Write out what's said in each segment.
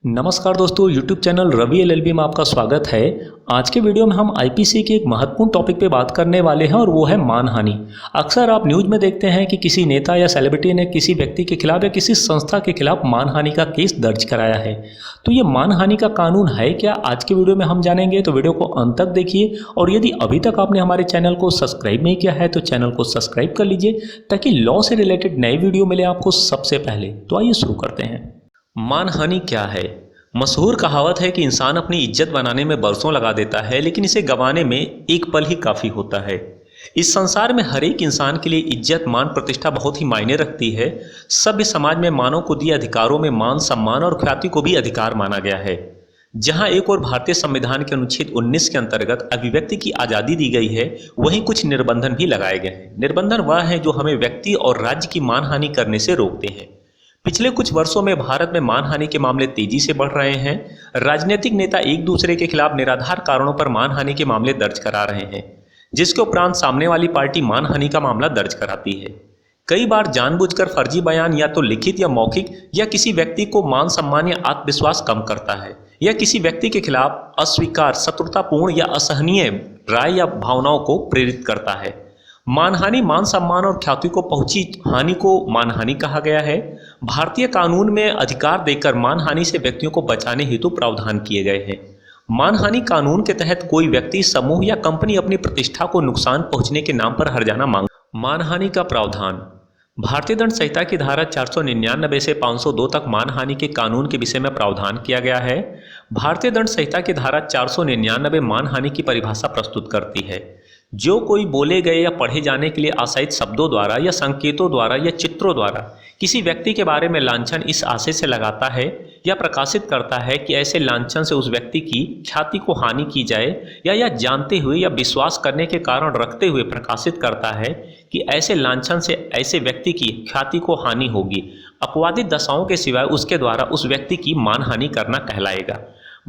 नमस्कार दोस्तों, YouTube channel Ravi LLB में आपका स्वागत है। आज के वीडियो में हम आईपीसी के एक महत्वपूर्ण टॉपिक पे बात करने वाले हैं और वो है मानहानि। अक्सर आप न्यूज़ में देखते हैं कि किसी नेता या सेलिब्रिटी ने किसी व्यक्ति के खिलाफ या किसी संस्था के खिलाफ मानहानि का केस दर्ज कराया है। तो ये मानहानि का कानून है क्या, आज के वीडियो में हम जानेंगे। तो वीडियो को अंत तक देखिए और यदि अभी तक आपने हमारे चैनल को सब्सक्राइब नहीं किया है तो चैनल को सब्सक्राइब कर लीजिए ताकि लॉ से रिलेटेड नई वीडियो मिले आपको सबसे पहले। तो आइए शुरू करते हैं। मानहानि क्या है? मशहूर कहावत है कि इंसान अपनी इज्जत बनाने में बरसों लगा देता है, लेकिन इसे गंवाने में एक पल ही काफ़ी होता है। इस संसार में हर एक इंसान के लिए इज्जत, मान, प्रतिष्ठा बहुत ही मायने रखती है। सभ्य समाज में मानव को दिए अधिकारों में मान, सम्मान और ख्याति को भी अधिकार माना गया है। जहां एक और भारतीय संविधान के अनुच्छेद 19 के अंतर्गत अभिव्यक्ति की आज़ादी दी गई है, वहीं कुछ निर्बंधन भी लगाए गए हैं। निर्बंधन वह है जो हमें व्यक्ति और राज्य की मानहानि करने से रोकते हैं। पिछले कुछ वर्षों में भारत में मानहानि के मामले तेजी से बढ़ रहे हैं। राजनीतिक नेता एक दूसरे के खिलाफ निराधार कारणों पर मानहानि के मामले दर्ज करा रहे हैं, जिसके उपरांत सामने वाली पार्टी मानहानि का मामला दर्ज कराती है। कई बार जानबूझकर फर्जी बयान या तो लिखित या मौखिक या किसी व्यक्ति को मान, सम्मान या आत्मविश्वास कम करता है या किसी व्यक्ति के खिलाफ अस्वीकार, शत्रुतापूर्ण या असहनीय राय या भावनाओं को प्रेरित करता है। मानहानि, मान सम्मान और ख्याति को पहुंची हानि को मानहानि कहा गया है। भारतीय कानून में अधिकार देकर मानहानि से व्यक्तियों को बचाने हेतु प्रावधान किए गए हैं। मानहानि कानून के तहत कोई व्यक्ति, समूह या कंपनी अपनी प्रतिष्ठा को नुकसान पहुंचने के नाम पर हर्जाना मांग। मानहानि का प्रावधान भारतीय दंड संहिता की धारा 499 से 502 तक मानहानि के कानून के विषय में प्रावधान किया गया है। भारतीय दंड संहिता की धारा 499 मानहानि की परिभाषा प्रस्तुत करती है। जो कोई बोले गए या पढ़े जाने के लिए आशयित शब्दों द्वारा या संकेतों द्वारा या चित्रों द्वारा किसी व्यक्ति के बारे में लांछन इस आशय से लगाता है या प्रकाशित करता है कि ऐसे लांछन से उस व्यक्ति की ख्याति को हानि की जाए या जानते हुए या विश्वास करने के कारण रखते हुए प्रकाशित करता है कि ऐसे लांछन से ऐसे व्यक्ति की ख्याति को हानि होगी, अपवादित दशाओं के सिवाय उसके द्वारा उस व्यक्ति की मानहानि करना कहलाएगा।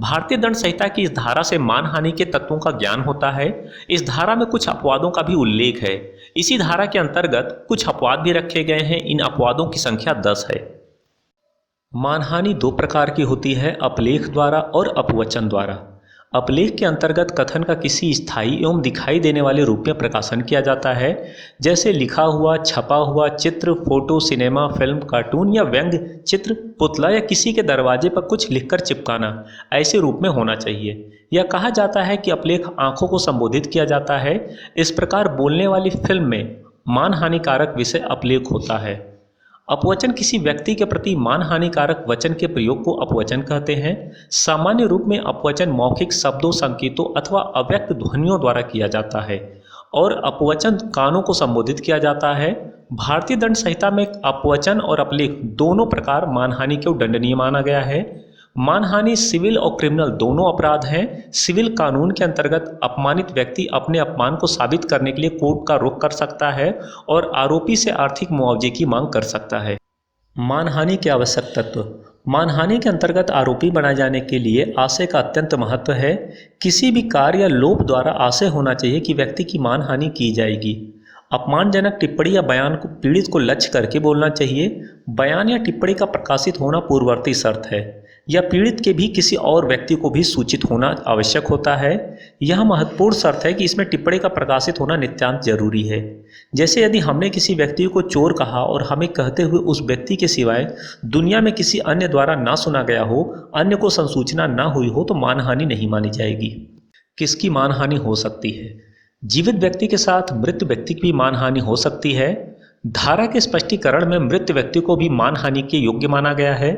भारतीय दंड संहिता की इस धारा से मानहानि के तत्वों का ज्ञान होता है। इस धारा में कुछ अपवादों का भी उल्लेख है। इसी धारा के अंतर्गत कुछ अपवाद भी रखे गए हैं। इन अपवादों की संख्या 10 है। मानहानि दो प्रकार की होती है, अपलेख द्वारा और अपवचन द्वारा। अपलेख के अंतर्गत कथन का किसी स्थायी एवं दिखाई देने वाले रूप में प्रकाशन किया जाता है, जैसे लिखा हुआ, छपा हुआ चित्र, फोटो, सिनेमा, फिल्म, कार्टून या व्यंग्य चित्र, पुतला या किसी के दरवाजे पर कुछ लिखकर चिपकाना ऐसे रूप में होना चाहिए। यह कहा जाता है कि अपलेख आंखों को संबोधित किया जाता है। इस प्रकार बोलने वाली फिल्म में मानहानिकारक विषय अपलेख होता है। अपवचन किसी व्यक्ति के प्रति मानहानिकारक वचन के प्रयोग को अपवचन कहते हैं। सामान्य रूप में अपवचन मौखिक शब्दों, संकेतों अथवा अव्यक्त ध्वनियों द्वारा किया जाता है और अपवचन कानों को संबोधित किया जाता है। भारतीय दंड संहिता में अपवचन और अपलेख दोनों प्रकार मानहानि को दंडनीय माना गया है। मानहानि सिविल और क्रिमिनल दोनों अपराध हैं। सिविल कानून के अंतर्गत अपमानित व्यक्ति अपने अपमान को साबित करने के लिए कोर्ट का रुख कर सकता है और आरोपी से आर्थिक मुआवजे की मांग कर सकता है। मानहानि के आवश्यक तत्व। मानहानि के अंतर्गत आरोपी बनाए जाने के लिए आशय का अत्यंत महत्व है। किसी भी कार्य या लोभ द्वारा आशय होना चाहिए कि व्यक्ति की मानहानि की जाएगी। अपमानजनक टिप्पणी या बयान को पीड़ित को लक्ष्य करके बोलना चाहिए। बयान या टिप्पणी का प्रकाशित होना पूर्ववर्ती शर्त है या पीड़ित के भी किसी और व्यक्ति को भी सूचित होना आवश्यक होता है। यह महत्वपूर्ण शर्त है कि इसमें टिप्पणी का प्रकाशित होना नितांत जरूरी है। जैसे यदि हमने किसी व्यक्ति को चोर कहा और हमें कहते हुए उस व्यक्ति के सिवाय दुनिया में किसी अन्य द्वारा ना सुना गया हो, अन्य को संसूचना ना हुई हो, तो मानहानि नहीं मानी जाएगी। किसकी मानहानि हो सकती है? जीवित व्यक्ति के साथ मृत व्यक्ति की भी मानहानि हो सकती है। धारा के स्पष्टीकरण में मृत व्यक्ति को भी मानहानि के योग्य माना गया है।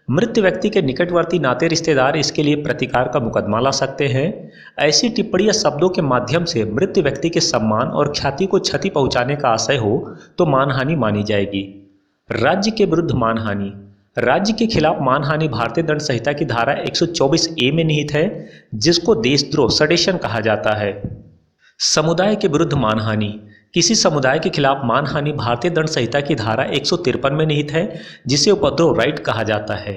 मृत व्यक्ति के निकटवर्ती नाते रिश्तेदार इसके लिए प्रतिकार का मुकदमा ला सकते हैं। ऐसी टिप्पणी या शब्दों के माध्यम से मृत व्यक्ति के सम्मान और ख्याति को क्षति पहुंचाने का आशय हो तो मानहानि मानी जाएगी। राज्य के विरुद्ध मानहानि। राज्य के खिलाफ मानहानि भारतीय दंड संहिता की धारा 124A में निहित है, जिसको देशद्रोह, सेडेशन कहा जाता है। समुदाय के विरुद्ध मानहानि। किसी समुदाय के खिलाफ मानहानि भारतीय दंड संहिता की धारा 153 में निहित है, जिसे उपद्रव राइट कहा जाता है।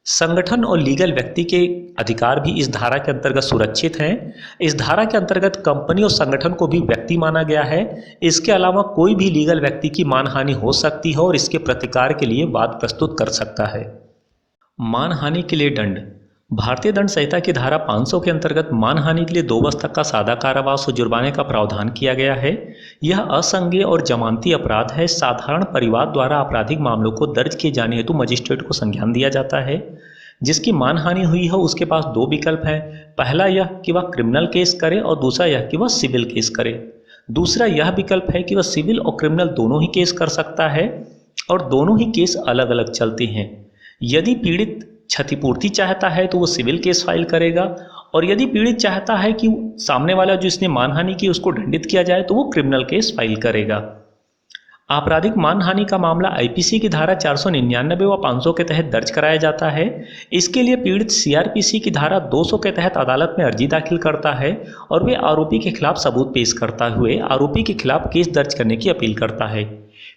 संगठन और लीगल व्यक्ति के अधिकार भी इस धारा के अंतर्गत सुरक्षित हैं। इस धारा के अंतर्गत कंपनी और संगठन को भी व्यक्ति माना गया है। इसके अलावा कोई भी लीगल व्यक्ति की मानहानि हो सकती है और इसके प्रतिकार के लिए वाद प्रस्तुत कर सकता है। मानहानि के लिए दंड। भारतीय दंड संहिता की धारा 500 के अंतर्गत मानहानि के लिए 2 वर्ष तक का सादा कारावास और जुर्माने का प्रावधान किया गया है। यह असंज्ञेय और जमानती अपराध है। साधारण परिवाद द्वारा आपराधिक मामलों को दर्ज किए जाने हेतु मजिस्ट्रेट को संज्ञान दिया जाता है। जिसकी मानहानि हुई हो उसके पास 2 विकल्प हैं। पहला यह कि वह क्रिमिनल केस करे और दूसरा यह कि वह सिविल केस करे। दूसरा यह विकल्प है कि वह सिविल और क्रिमिनल दोनों ही केस कर सकता है और दोनों ही केस अलग अलग चलते हैं। यदि पीड़ित क्षतिपूर्ति चाहता है तो वो सिविल केस फाइल करेगा और यदि पीड़ित चाहता है कि सामने वाला जो इसने मानहानि की उसको दंडित किया जाए तो वो क्रिमिनल केस फाइल करेगा। आपराधिक मानहानि का मामला आईपीसी की धारा 499 व 500 के तहत दर्ज कराया जाता है। इसके लिए पीड़ित सीआरपीसी की धारा 200 के तहत अदालत में अर्जी दाखिल करता है और वे आरोपी के खिलाफ सबूत पेश करता हुए आरोपी के खिलाफ केस दर्ज करने की अपील करता है।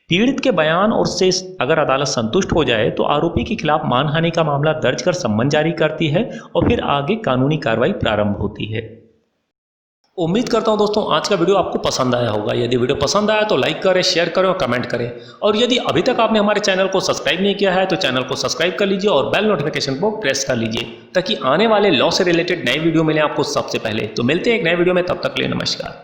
पीड़ित के बयान और से अगर अदालत संतुष्ट हो जाए तो आरोपी के खिलाफ मानहानि का मामला दर्ज कर सम्मन जारी करती है और फिर आगे कानूनी कार्रवाई प्रारंभ होती है। उम्मीद करता हूं दोस्तों आज का वीडियो आपको पसंद आया होगा। यदि वीडियो पसंद आया तो लाइक करें, शेयर करें और कमेंट करें। और यदि अभी तक आपने हमारे चैनल को सब्सक्राइब नहीं किया है तो चैनल को सब्सक्राइब कर लीजिए और बेल नोटिफिकेशन को प्रेस कर लीजिए ताकि आने वाले लॉ से रिलेटेड नए वीडियो मिले आपको सबसे पहले। तो मिलते हैं एक नए वीडियो में, तब तक के लिए नमस्कार।